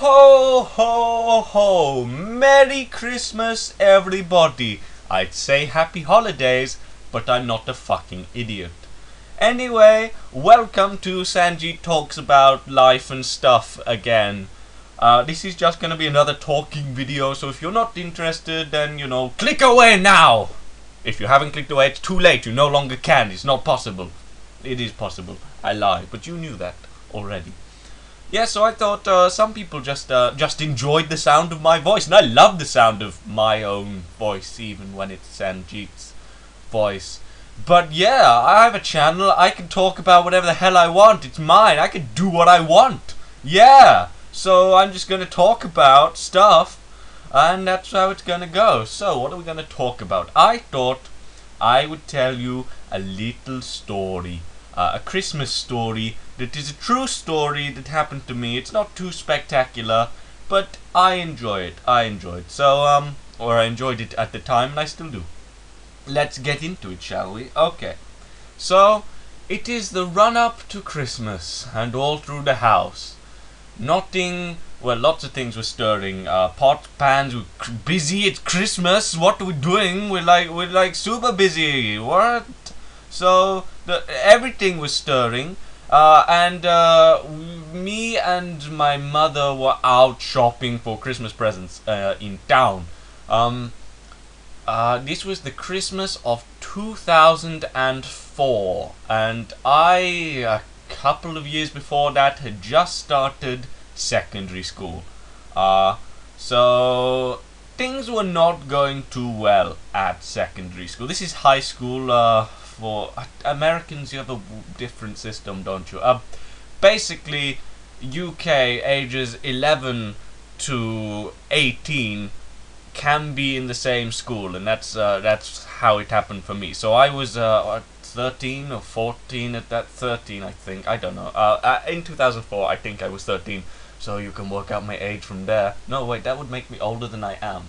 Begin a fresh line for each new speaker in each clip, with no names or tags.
Ho, ho, ho! Merry Christmas, everybody! I'd say happy holidays, but I'm not a fucking idiot. Anyway, welcome to Sanjit Talks About Life and Stuff again. This is just gonna be another talking video, so if you're not interested, then, click away now! If you haven't clicked away, it's too late, you no longer can, it's not possible. It is possible, I lie, but you knew that already. Yeah, so I thought some people just enjoyed the sound of my voice, and I love the sound of my own voice, even when it's Sanjit's voice. But yeah, I have a channel, I can talk about whatever the hell I want, it's mine, I can do what I want. Yeah, so I'm just gonna talk about stuff, and that's how it's gonna go. So, what are we gonna talk about? I thought I would tell you a little story. A Christmas story that is a true story that happened to me. It's not too spectacular, but I enjoy it. Or I enjoyed it at the time, and I still do. Let's get into it, shall we? Okay. So, it is the run-up to Christmas, and all through the house. Lots of things were stirring. Pots, pans, we're busy. It's Christmas. What are we doing? We're like super busy. What? So everything was stirring, and me and my mother were out shopping for Christmas presents in town. This was the Christmas of 2004, and a couple of years before that, had just started secondary school. So things were not going too well at secondary school. This is high school. For Americans, you have a different system, don't you? Basically, UK ages 11 to 18 can be in the same school, and that's how it happened for me. So I was 13 or 14 at that. 13, I think. I don't know. In 2004, I think I was 13. So you can work out my age from there. No, wait, that would make me older than I am.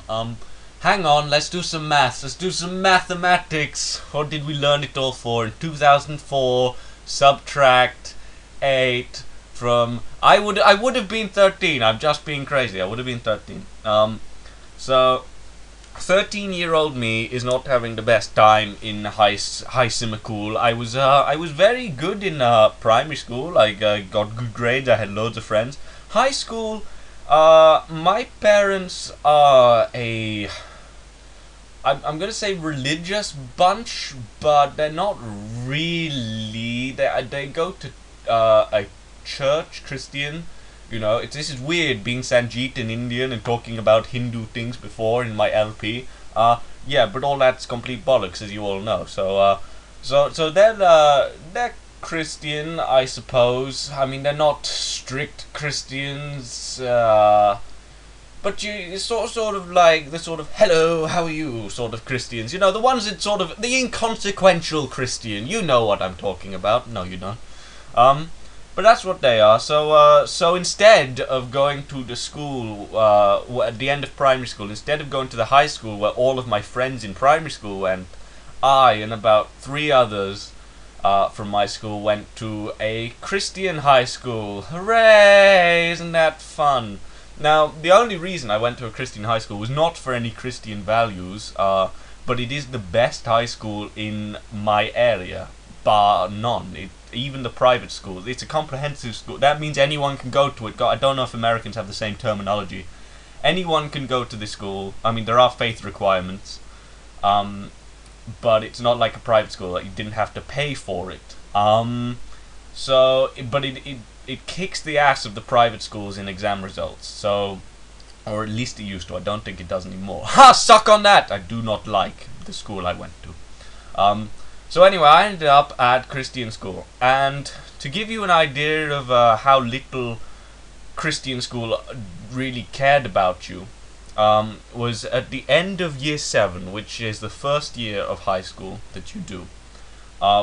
Hang on, let's do some maths. Let's do some mathematics. What did we learn it all for? In 2004, subtract 8 from... I would have been 13. I'm just being crazy. I would have been 13. So 13-year-old me is not having the best time in high school. I was very good in primary school. I got good grades. I had loads of friends. High school, my parents are I'm gonna say religious bunch, but they're not really. They go to a church, Christian. This is weird being Sanjit and Indian and talking about Hindu things before in my LP. Yeah, but all that's complete bollocks, as you all know. So they're Christian, I suppose. I mean, they're not strict Christians. But you sort of like the sort of hello, how are you sort of Christians. The ones that sort of the inconsequential Christian. You know what I'm talking about. No, you don't. But that's what they are. So instead of going to the school at the end of primary school, instead of going to the high school where all of my friends in primary school went, I and about 3 others from my school went to a Christian high school. Hooray! Isn't that fun? Now, the only reason I went to a Christian high school was not for any Christian values, but it is the best high school in my area, bar none. Even the private schools, it's a comprehensive school. That means anyone can go to it. I don't know if Americans have the same terminology. Anyone can go to this school. I mean, there are faith requirements, but it's not like a private school that you didn't have to pay for it. It kicks the ass of the private schools in exam results. So, or at least it used to. I don't think it does anymore. Ha! Suck on that! I do not like the school I went to. So anyway, I ended up at Christian school. And to give you an idea of how little Christian school really cared about you, was at the end of year 7, which is the first year of high school that you do,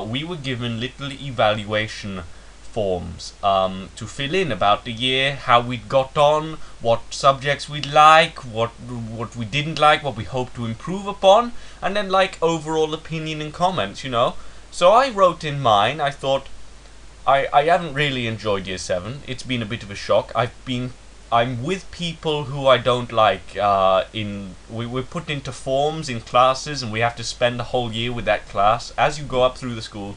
we were given little evaluation forms to fill in about the year, how we'd got on, what subjects we'd like, what we didn't like, what we hoped to improve upon, and then like overall opinion and comments, So I wrote in mine. I thought I haven't really enjoyed year 7. It's been a bit of a shock. I've been I'm with people who I don't like. We're put into forms in classes, and we have to spend the whole year with that class. As you go up through the school,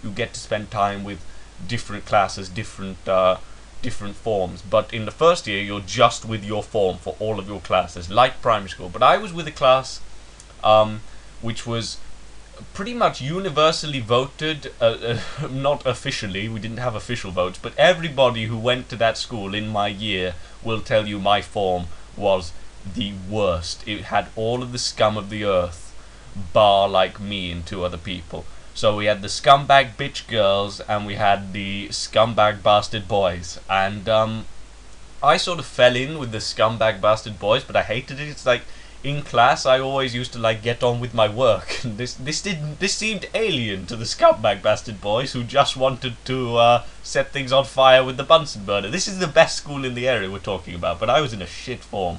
you get to spend time with different classes, different forms. But in the first year, you're just with your form for all of your classes, like primary school. But I was with a class which was pretty much universally voted, not officially, we didn't have official votes, but everybody who went to that school in my year will tell you my form was the worst. It had all of the scum of the earth, bar like me and two other people. So we had the scumbag bitch girls, and we had the scumbag bastard boys, and I sort of fell in with the scumbag bastard boys, but I hated it. It's like, in class, I always used to like get on with my work. This seemed alien to the scumbag bastard boys who just wanted to set things on fire with the Bunsen burner. This is the best school in the area we're talking about, but I was in a shit form.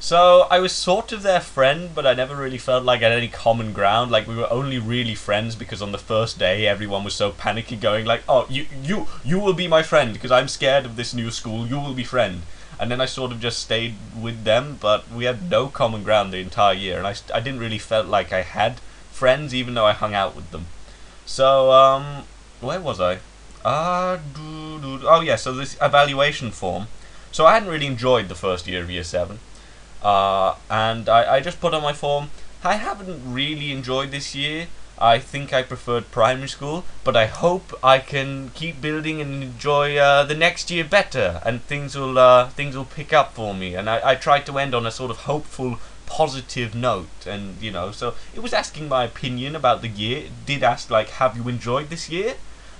So I was sort of their friend, but I never really felt like I had any common ground. Like, we were only really friends because on the first day everyone was so panicky, going like, "Oh, you will be my friend because I'm scared of this new school. You will be friend." And then I sort of just stayed with them, but we had no common ground the entire year, and I didn't really felt like I had friends, even though I hung out with them. So, where was I? Oh yeah, so this evaluation form. So I hadn't really enjoyed the first year of year 7, and I just put on my form, I haven't really enjoyed this year. I think I preferred primary school, but I hope I can keep building and enjoy the next year better, and things will pick up for me. And I tried to end on a sort of hopeful, positive note, and so it was asking my opinion about the year. It did ask like, have you enjoyed this year?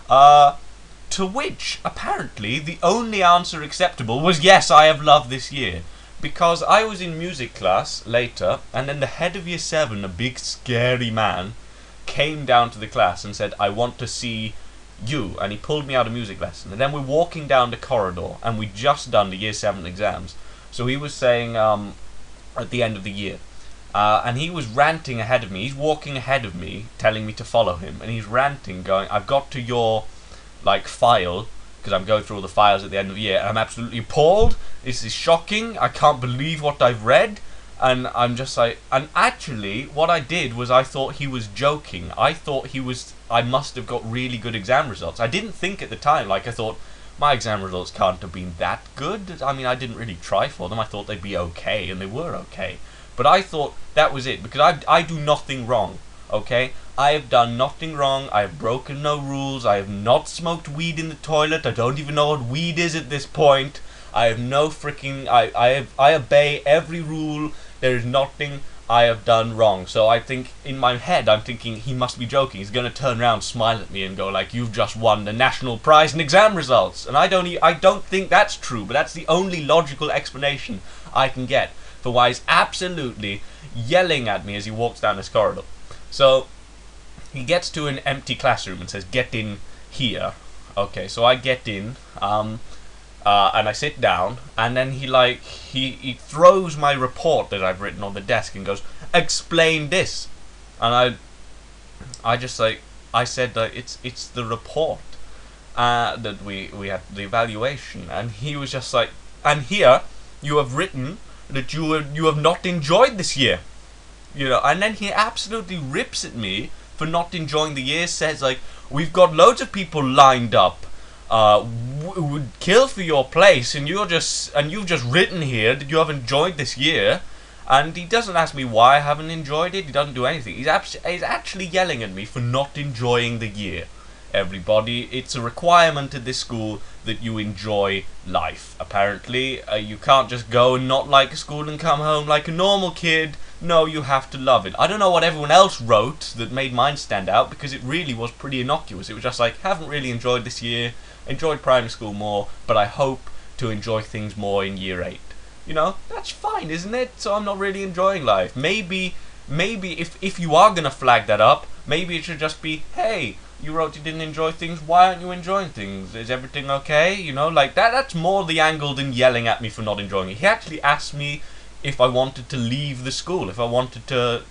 To which apparently the only answer acceptable was yes, I have loved this year. Because I was in music class later, and then the head of year 7, a big scary man, came down to the class and said, I want to see you, and he pulled me out of music lesson. And then we're walking down the corridor, and we'd just done the year 7 exams. So he was saying at the end of the year, and he was ranting ahead of me. He's walking ahead of me, telling me to follow him, and he's ranting, going, I've got to your file, because I'm going through all the files at the end of the year, and I'm absolutely appalled. This is shocking. I can't believe what I've read. And I'm just like, and actually what I did was I thought he was joking. I thought I must have got really good exam results. I didn't think at the time, like, I thought my exam results can't have been that good. I mean, I didn't really try for them. I thought they'd be okay, and they were okay. But I thought that was it, because I do nothing wrong, okay? I have done nothing wrong. I have broken no rules. I have not smoked weed in the toilet. I don't even know what weed is at this point. I have no freaking... I obey every rule. There is nothing I have done wrong. So I think, in my head, I'm thinking he must be joking. He's going to turn around, smile at me, and go like, you've just won the national prize in exam results. And I don't think that's true, but that's the only logical explanation I can get for why he's absolutely yelling at me as he walks down this corridor. So he gets to an empty classroom and says, get in here. Okay, so I get in, and I sit down, and then he throws my report that I've written on the desk and goes, explain this. And I just I said that it's the report that we had, the evaluation. And he was just like, and here you have written that you have not enjoyed this year, and then he absolutely rips at me for not enjoying the year. Says like, we've got loads of people lined up would kill for your place, and you've just written here that you have enjoyed this year. And he doesn't ask me why I haven't enjoyed it. He doesn't do anything. He's actually yelling at me for not enjoying the year. Everybody, it's a requirement at this school that you enjoy life. Apparently, you can't just go and not like school and come home like a normal kid. No, you have to love it. I don't know what everyone else wrote that made mine stand out, because it really was pretty innocuous. It was just like, haven't really enjoyed this year, enjoyed primary school more, but I hope to enjoy things more in year 8. That's fine, isn't it? So I'm not really enjoying life. Maybe if you are going to flag that up, maybe it should just be, hey, you wrote you didn't enjoy things, why aren't you enjoying things? Is everything okay? Like that's more the angle than yelling at me for not enjoying it. He actually asked me if I wanted to leave the school, if I wanted to,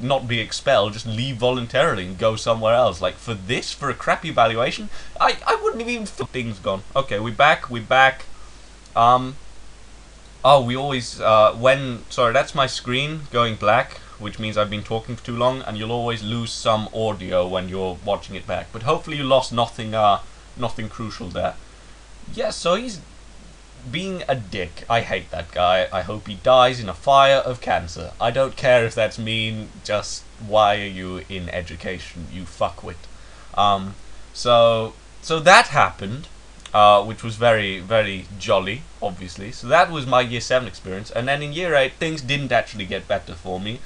not be expelled, just leave voluntarily and go somewhere else. Like, for a crappy evaluation, I wouldn't have even things gone. Okay, we're back. Oh, we always sorry, that's my screen going black, which means I've been talking for too long, and you'll always lose some audio when you're watching it back. But hopefully you lost nothing, nothing crucial there. Yeah, so he's being a dick. I hate that guy. I hope he dies in a fire of cancer. I don't care if that's mean. Just why are you in education, you fuckwit? So that happened. Which was very, very jolly, obviously. So that was my Year 7 experience. And then in Year 8, things didn't actually get better for me,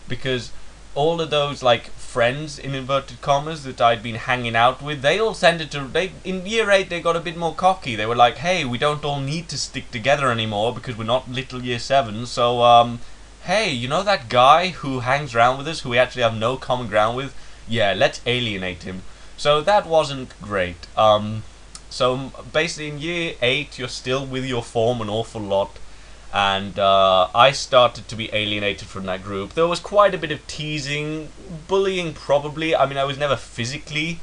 because all of those, like, friends, in inverted commas, that I'd been hanging out with, they all tended to... in Year 8, they got a bit more cocky. They were like, hey, we don't all need to stick together anymore because we're not little Year 7, so, hey, you know that guy who hangs around with us, who we actually have no common ground with? Yeah, let's alienate him. So that wasn't great. So basically in Year 8 you're still with your form an awful lot, and I started to be alienated from that group. There was quite a bit of teasing, bullying probably. I mean, I was never physically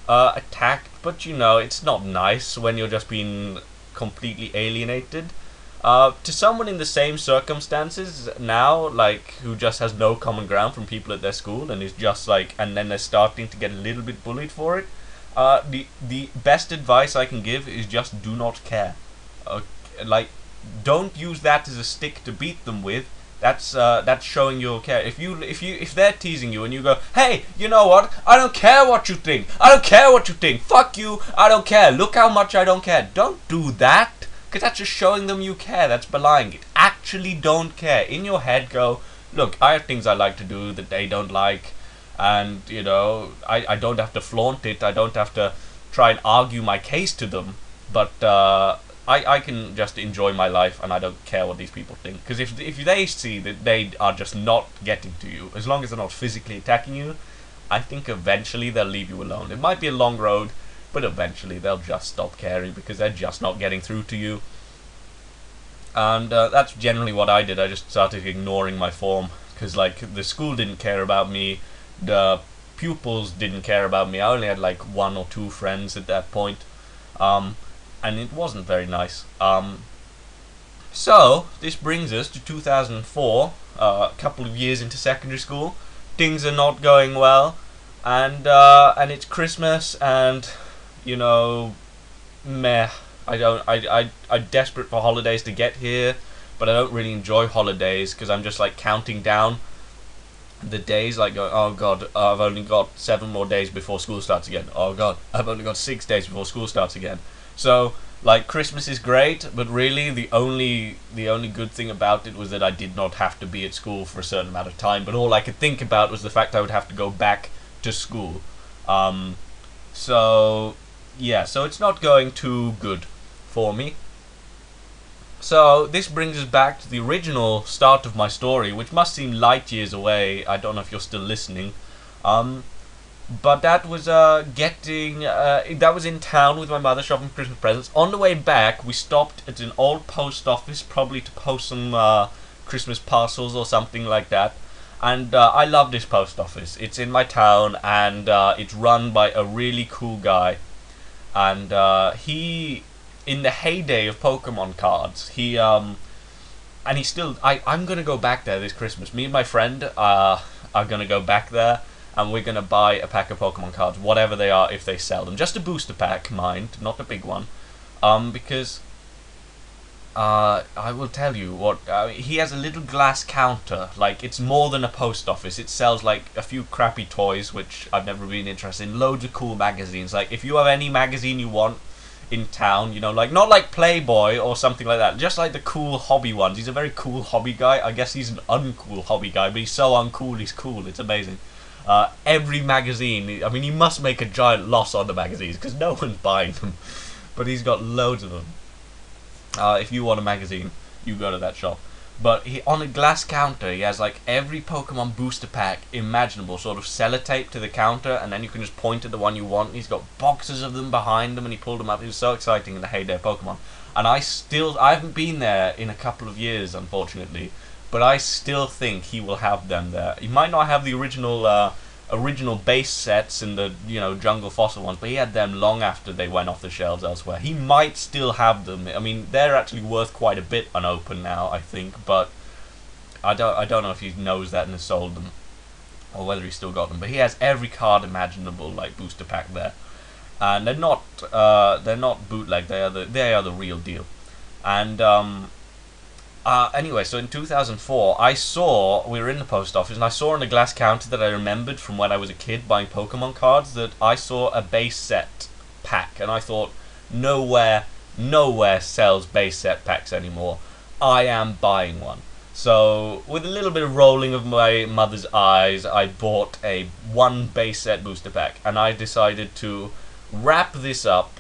attacked, but you know, it's not nice when you're just being completely alienated. To someone in the same circumstances now, like, who just has no common ground from people at their school, and is just like, and then they're starting to get a little bit bullied for it, the best advice I can give is just do not care. Like, don't use that as a stick to beat them with. That's showing you care. If they're teasing you and you go, hey, you know what? I don't care what you think. I don't care what you think. Fuck you. I don't care. Look how much I don't care. Don't do that, because that's just showing them you care. That's belying it. Actually don't care. In your head go, look, I have things I like to do that they don't like. And, you know, I don't have to flaunt it. I don't have to try and argue my case to them. But I can just enjoy my life, and I don't care what these people think. Because if they see that they are just not getting to you, as long as they're not physically attacking you, I think eventually they'll leave you alone. It might be a long road, but eventually they'll just stop caring because they're just not getting through to you. And that's generally what I did. I just started ignoring my form, because, like, the school didn't care about me. The pupils didn't care about me. I only had like 1 or 2 friends at that point, and it wasn't very nice. So this brings us to 2004, a couple of years into secondary school. Things are not going well, and it's Christmas, and you know, meh. I'm desperate for holidays to get here, but I don't really enjoy holidays because I'm just like counting down the days, like going, oh god, I've only got 7 more days before school starts again. Oh god, I've only got 6 days before school starts again. So, like, Christmas is great, but really the only good thing about it was that I did not have to be at school for a certain amount of time. But all I could think about was the fact I would have to go back to school. So yeah, so it's not going too good for me. So this brings us back to the original start of my story, which must seem light years away. I don't know if you're still listening, but that was that was in town with my mother shopping for Christmas presents. On the way back, we stopped at an old post office, probably to post some Christmas parcels or something like that. And I love this post office. It's in my town, and it's run by a really cool guy. And he, in the heyday of Pokemon cards, and he still, I'm gonna go back there this Christmas. Me and my friend are gonna go back there, and we're gonna buy a pack of Pokemon cards, whatever they are, if they sell them. Just a booster pack, mind, not a big one, because I will tell you what, he has a little glass counter. Like, it's more than a post office. It sells like a few crappy toys, which I've never been interested in, loads of cool magazines. Like, if you have any magazine you want in town, you know, like, not like Playboy or something like that, just like the cool hobby ones. He's a very cool hobby guy. I guess he's an uncool hobby guy, but he's so uncool he's cool. It's amazing. Every magazine, I mean, he must make a giant loss on the magazines because no one's buying them, but he's got loads of them. If you want a magazine, you go to that shop. But on a glass counter, he has like every Pokemon booster pack imaginable, sort of sellotape to the counter, and then you can just point at the one you want. And he's got boxes of them behind him, and he pulled them up. It was so exciting in the heyday of Pokemon. And I haven't been there in a couple of years, unfortunately, but I still think he will have them there. He might not have the original original base sets in the, you know, Jungle Fossil ones, but he had them long after they went off the shelves elsewhere. He might still have them. I mean, they're actually worth quite a bit unopened now, I think, but I don't know if he knows that and has sold them, or whether he's still got them. But he has every card imaginable, like, booster pack there, and they're not bootleg. They are the real deal. And anyway, so in 2004, we were in the post office, and I saw on the glass counter that I remembered from when I was a kid buying Pokemon cards, that I saw a base set pack, and I thought, nowhere sells base set packs anymore. I am buying one. So, with a little bit of rolling of my mother's eyes, I bought a 1 base set booster pack, and I decided to wrap this up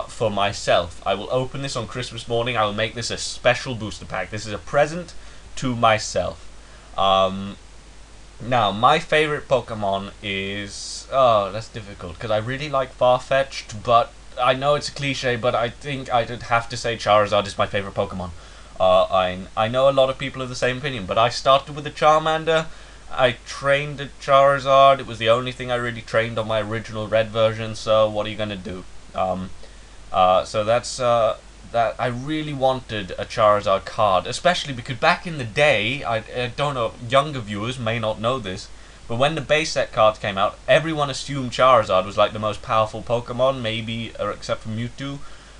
for myself. I will open this on Christmas morning. I will make this a special booster pack. This is a present to myself. Now, my favorite Pokemon is... oh, that's difficult, because I really like Farfetch'd, but I know it's a cliche, but I think I would have to say Charizard is my favorite Pokemon. I know a lot of people have the same opinion, but I started with a Charmander. I trained a Charizard. It was the only thing I really trained on my original red version, so what are you going to do? So that's that. I really wanted a Charizard card, especially because back in the day, I don't know, younger viewers may not know this, but when the base set cards came out, everyone assumed Charizard was like the most powerful Pokemon, maybe, or except for Mewtwo,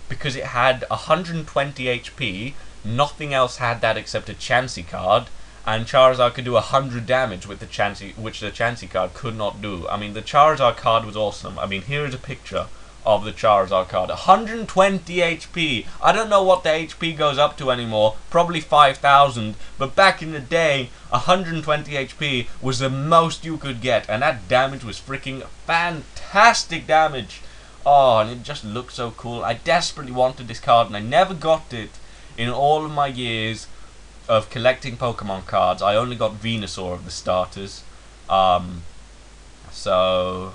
because it had 120 HP, nothing else had that except a Chansey card, and Charizard could do 100 damage with the Chansey, which the Chansey card could not do. I mean, the Charizard card was awesome. I mean, here is a picture of the Charizard card. 120 HP. I don't know what the HP goes up to anymore. Probably 5,000. But back in the day, 120 HP was the most you could get. And that damage was freaking fantastic damage. Oh, and it just looked so cool. I desperately wanted this card, and I never got it in all of my years of collecting Pokemon cards. I only got Venusaur of the starters. So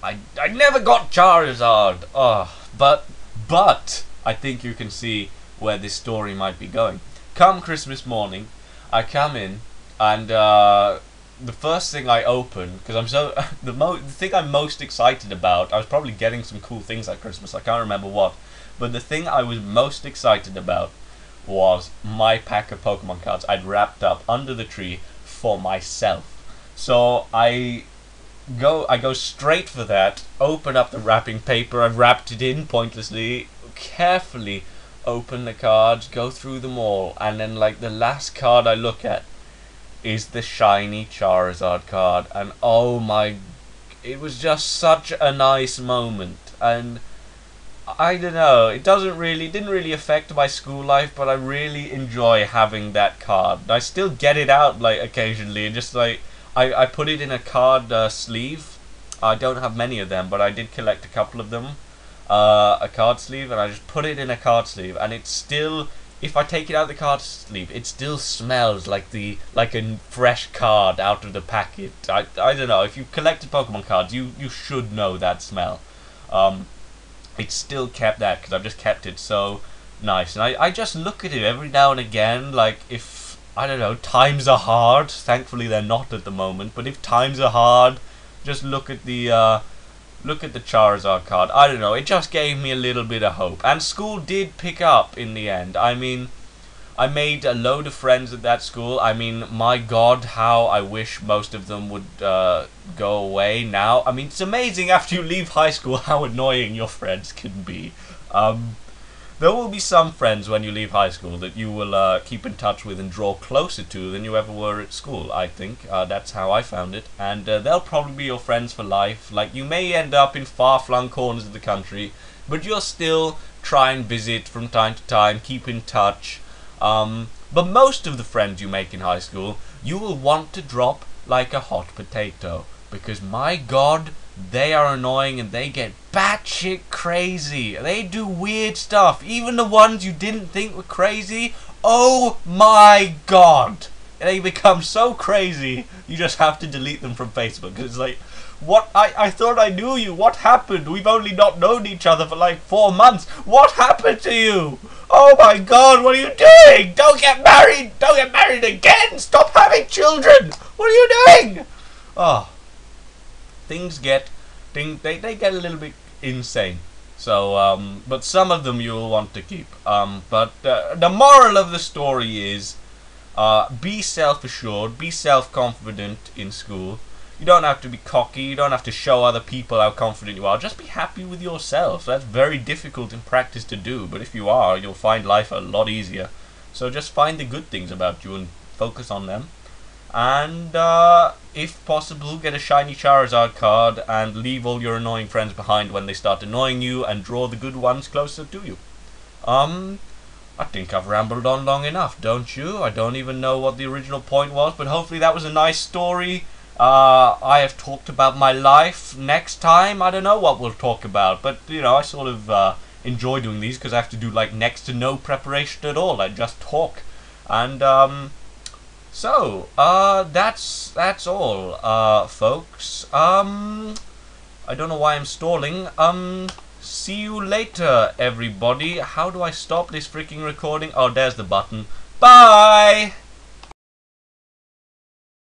I never got Charizard. Oh, but I think you can see where this story might be going. Come Christmas morning, I come in, and the first thing I open, because I'm so the thing I'm most excited about, I was probably getting some cool things at Christmas, I can't remember what, but the thing I was most excited about was my pack of Pokemon cards I'd wrapped up under the tree for myself. So I go straight for that, open up the wrapping paper, I've wrapped it in pointlessly, carefully open the cards, go through them all, and then like the last card I look at is the shiny Charizard card, and oh my, it was just such a nice moment. And I don't know, it didn't really affect my school life, but I really enjoy having that card. I still get it out like occasionally, and just like I put it in a card sleeve. I don't have many of them, but I did collect a couple of them. A card sleeve, and I just put it in a card sleeve, and it's still, if I take it out of the card sleeve, it still smells like a fresh card out of the packet. I don't know, if you've collected Pokemon cards, you should know that smell. It's still kept that, because I've just kept it so nice. And I just look at it every now and again, like if, I don't know, times are hard. Thankfully they're not at the moment, but if times are hard, just look at the Charizard card. I don't know, it just gave me a little bit of hope. And school did pick up in the end. I mean, I made a load of friends at that school. I mean, my God, how I wish most of them would go away now. I mean, it's amazing after you leave high school how annoying your friends can be. There will be some friends when you leave high school that you will keep in touch with and draw closer to than you ever were at school, I think. That's how I found it. And they'll probably be your friends for life. Like, you may end up in far-flung corners of the country, but you'll still try and visit from time to time, keep in touch. But most of the friends you make in high school, you will want to drop like a hot potato. Because, my God, they are annoying and they get batshit crazy. They do weird stuff. Even the ones you didn't think were crazy, oh my God, they become so crazy, you just have to delete them from Facebook. Because it's like, what? I thought I knew you. What happened? We've only not known each other for like 4 months. What happened to you? Oh my God, what are you doing? Don't get married. Don't get married again. Stop having children. What are you doing? Oh. things get they get a little bit insane. So, but some of them you'll want to keep. But the moral of the story is, be self-assured, be self-confident in school. You don't have to be cocky, you don't have to show other people how confident you are. Just be happy with yourself. That's very difficult in practice to do, but if you are, you'll find life a lot easier. So just find the good things about you and focus on them. And if possible, get a shiny Charizard card and leave all your annoying friends behind when they start annoying you, and draw the good ones closer to you. I think I've rambled on long enough, don't you? I don't even know what the original point was, but hopefully that was a nice story. I have talked about my life. Next time, I don't know what we'll talk about, but you know, I sort of enjoy doing these because I have to do like next to no preparation at all. I just talk, and so that's all, folks. I don't know why I'm stalling. See you later, everybody. How do I stop this freaking recording? Oh, there's the button. Bye!